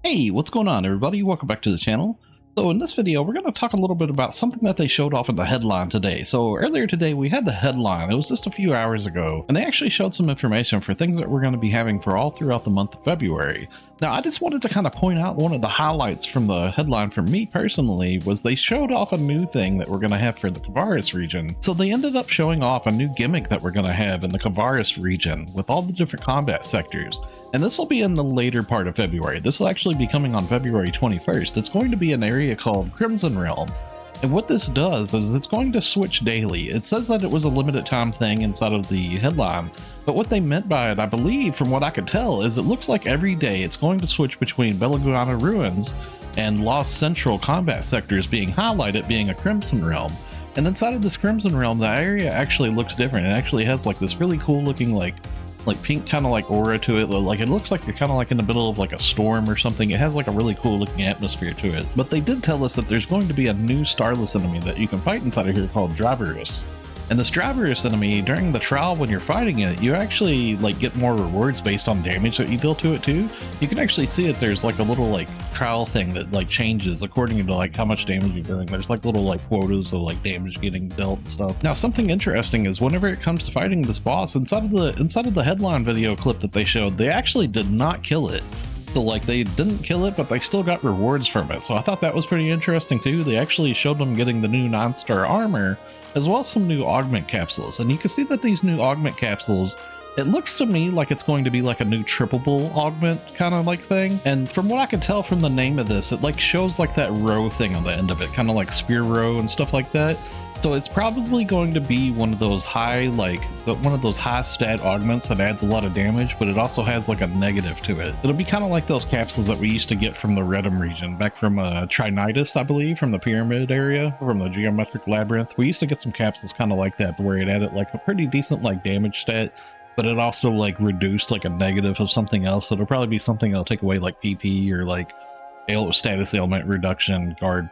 Hey, what's going on everybody? Welcome back to the channel. So in this video, we're going to talk a little bit about something that they showed off in the headline today. So earlier today, we had the headline. It was just a few hours ago, and they actually showed some information for things that we're going to be having for all throughout the month of February. Now, I just wanted to kind of point out one of the highlights from the headline for me personally was they showed off a new thing that we're going to have for the Kavaris region. So they ended up showing off a new gimmick that we're going to have in the Kavaris region with all the different combat sectors. And this will be in the later part of February. This will actually be coming on February 21st. It's going to be an area called Crimson Realm. And what this does is it's going to switch daily. It says that it was a limited time thing inside of the headline, but what they meant by it, I believe, from what I could tell, is it looks like every day it's going to switch between Belaguna Ruins and Lost Central combat sectors being highlighted being a Crimson Realm. And inside of this Crimson Realm, the area actually looks different. It actually has like this really cool looking like pink kind of like aura to it. Like it looks like you're kind of like in the middle of like a storm or something. It has like a really cool looking atmosphere to it. But they did tell us that there's going to be a new starless enemy that you can fight inside of here called Driverus. And this Driverus enemy, during the trial when you're fighting it, you actually like get more rewards based on damage that you deal to it too. You can actually see it. There's like a little like trial thing that like changes according to like how much damage you're doing. There's like little like quotas of like damage getting dealt and stuff. Now something interesting is whenever it comes to fighting this boss, inside of the headline video clip that they showed, they actually did not kill it. So like they didn't kill it, but they still got rewards from it. So I thought that was pretty interesting too. They actually showed them getting the new 9-star armor as well as some new augment capsules. And you can see that these new augment capsules, it looks to me like it's going to be like a new triple augment kind of like thing. And from what I can tell from the name of this, it like shows like that row thing on the end of it, kind of like spear row and stuff like that. So it's probably going to be one of those high, like one of those high stat augments that adds a lot of damage, but it also has like a negative to it. It'll be kind of like those capsules that we used to get from the Redum region, back from Trinitas, I believe, from the pyramid area, from the geometric labyrinth. We used to get some capsules kind of like that, where it added like a pretty decent like damage stat, but it also like reduced like a negative of something else. So it'll probably be something that'll take away like PP or like status ailment reduction, guard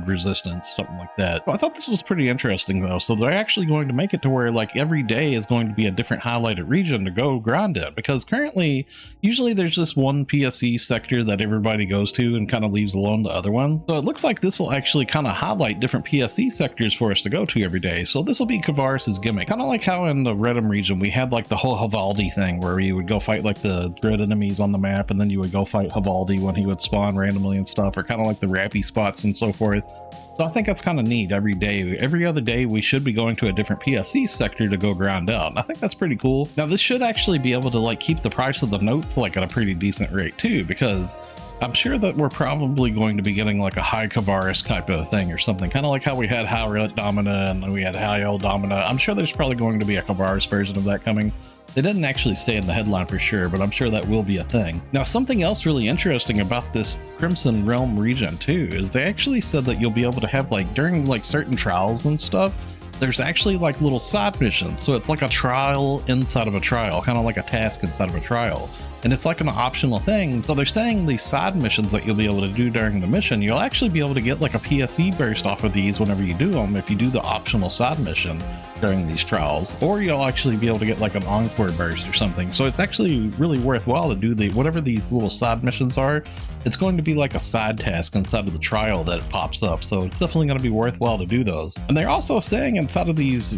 resistance, something like that. I thought this was pretty interesting though. So they're actually going to make it to where like every day is going to be a different highlighted region to go grind in, because currently usually there's this one PSE sector that everybody goes to and kind of leaves alone the other one. So it looks like this will actually kind of highlight different PSE sectors for us to go to every day. So this will be Kavaris's gimmick, kind of like how in the Redum region we had like the whole Havaldi thing where you would go fight like the dread enemies on the map, and then you would go fight Havaldi when he would spawn randomly and stuff, or kind of like the Rappy spots and so forth. So I think that's kind of neat. Every day, every other day, we should be going to a different PSE sector to go grind out. And I think that's pretty cool. Now this should actually be able to like keep the price of the notes like at a pretty decent rate too, because I'm sure that we're probably going to be getting like a high Kavaris type of thing or something, kind of like how we had High Relic Domina and we had High El Domina. I'm sure there's probably going to be a Kavaris version of that coming. They didn't actually say in the headline for sure, but I'm sure that will be a thing. Now, something else really interesting about this Crimson Realm region too is they actually said that you'll be able to have like during like certain trials and stuff, there's actually like little side missions. So it's like a trial inside of a trial, kind of like a task inside of a trial. And it's like an optional thing. So they're saying these side missions that you'll be able to do during the mission, you'll actually be able to get like a PSE burst off of these whenever you do them, if you do the optional side mission during these trials, or you'll actually be able to get like an encore burst or something. So it's actually really worthwhile to do whatever these little side missions are. It's going to be like a side task inside of the trial that pops up. So it's definitely going to be worthwhile to do those. And they're also saying inside of these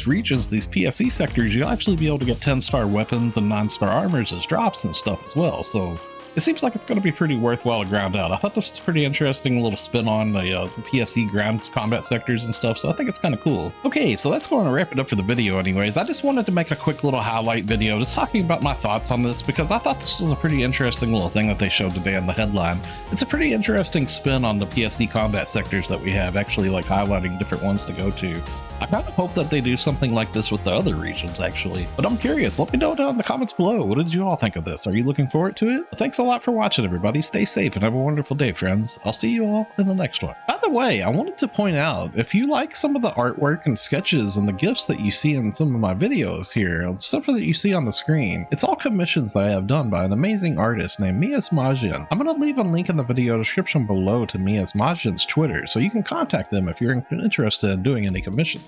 regions, these PSE sectors, you'll actually be able to get 10-star weapons and 9-star armors as drops and stuff as well. So it seems like it's going to be pretty worthwhile to ground out. I thought this was pretty interesting, little spin on the PSE ground combat sectors and stuff, so I think it's kind of cool. Okay, so that's going to wrap it up for the video anyways. I just wanted to make a quick little highlight video just talking about my thoughts on this, because I thought this was a pretty interesting little thing that they showed today in the headline. It's a pretty interesting spin on the PSE combat sectors that we have, actually like highlighting different ones to go to. I kind of hope that they do something like this with the other regions actually, but I'm curious. Let me know down in the comments below. What did you all think of this? Are you looking forward to it? Well, thanks a lot for watching everybody. Stay safe and have a wonderful day, friends. I'll see you all in the next one. By the way, I wanted to point out, if you like some of the artwork and sketches and the GIFs that you see in some of my videos here, stuff that you see on the screen, it's all commissions that I have done by an amazing artist named newgenesis. I'm going to leave a link in the video description below to newgenesis's Twitter, so you can contact them if you're interested in doing any commissions.